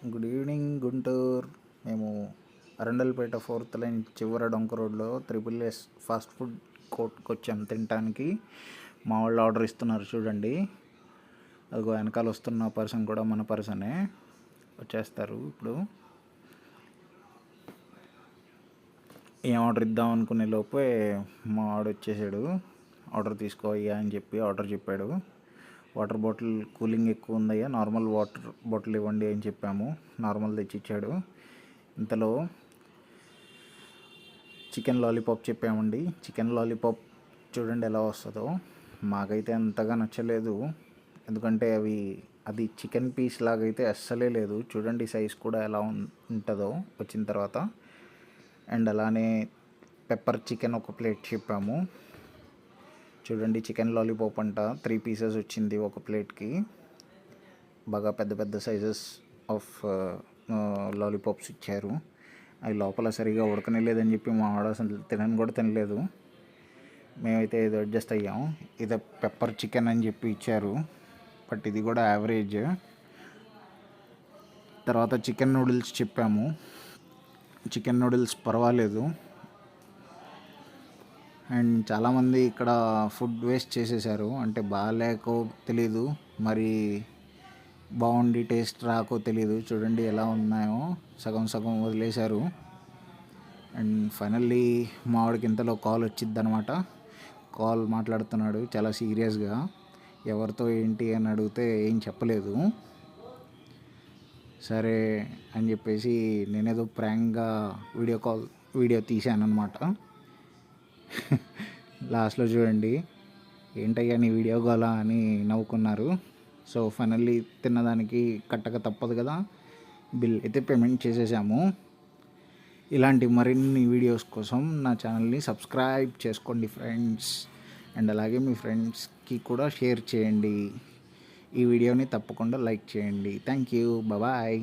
Good evening Guntur. మేము Arundelpet 4th line చివర డొంక రోడ్లో SSS ఫాస్ట్ ఫుడ్ కోర్ట్కి వచ్చాం తినటానికి. మా వాళ్ళు ఆర్డర్ ఇస్తున్నారు చూడండి. అదిగో వెనకాల వస్తున్న పర్సన్ కూడా మన పర్సనే, వచ్చేస్తారు ఇప్పుడు. ఏం ఆర్డర్ ఇద్దాం అనుకునే లోపే మా వాడు వచ్చేసాడు. ఆర్డర్ తీసుకో అయ్యా అని చెప్పి ఆర్డర్ చెప్పాడు. వాటర్ బాటిల్ కూలింగ్ ఎక్కువ ఉందయ్యా, నార్మల్ వాటర్ బాటిల్ ఇవ్వండి అని చెప్పాము. నార్మల్ తెచ్చిచ్చాడు. ఇంతలో చికెన్ లాలీపాప్ చెప్పామండి. చికెన్ లాలీపాప్ చూడండి ఎలా వస్తుందో. మాకైతే అంతగా నచ్చలేదు, ఎందుకంటే అది చికెన్ పీస్ లాగైతే అస్సలే లేదు. చూడండి సైజ్ కూడా ఎలా ఉంటుందో వచ్చిన తర్వాత. అండ్ అలానే పెప్పర్ చికెన్ ఒక ప్లేట్ చెప్పాము. చూడండి చికెన్ లాలీపాప్ అంట 3 పీసెస్ వచ్చింది ఒక ప్లేట్కి. బాగా పెద్ద పెద్ద సైజెస్ ఆఫ్ లాలీపాప్స్ ఇచ్చారు. అవి లోపల సరిగా ఉడకనేలేదని చెప్పి మా వాడు అసలు తినని కూడా తినలేదు. మేమైతే ఇది అడ్జస్ట్ అయ్యాము. ఇది పెప్పర్ చికెన్ అని చెప్పి ఇచ్చారు, బట్ ఇది కూడా యావరేజ్. తర్వాత చికెన్ నూడిల్స్ చెప్పాము. చికెన్ నూడిల్స్ పర్వాలేదు. అండ్ చాలామంది ఇక్కడ ఫుడ్ వేస్ట్ చేసేసారు, అంటే బాగాలేకో తెలీదు, మరి బాగుండి టేస్ట్ రాకో తెలీదు. చూడండి ఎలా ఉన్నాయో, సగం సగం వదిలేశారు. అండ్ ఫైనల్లీ మా వాడికి ఇంతలో కాల్ వచ్చిందనమాట. కాల్ మాట్లాడుతున్నాడు చాలా సీరియస్గా. ఎవరితో ఏంటి అని అడిగితే ఏం చెప్పలేదు. సరే అని చెప్పేసి నేనేదో ప్రాంక్గా వీడియో తీశాను అనమాట. లాస్ట్లో చూడండి, ఏంటయ్యా నీ వీడియో గోలా అని నవ్వుకున్నారు. సో ఫైనల్లీ తిన్నదానికి కట్టక తప్పదు కదా, బిల్ అయితే పేమెంట్ చేసేసాము. ఇలాంటి మరిన్ని వీడియోస్ కోసం నా ఛానల్ని సబ్స్క్రైబ్ చేసుకోండి ఫ్రెండ్స్. అండ్ అలాగే మీ ఫ్రెండ్స్కి కూడా షేర్ చేయండి. ఈ వీడియోని తప్పకుండా లైక్ చేయండి. Thank you, bye.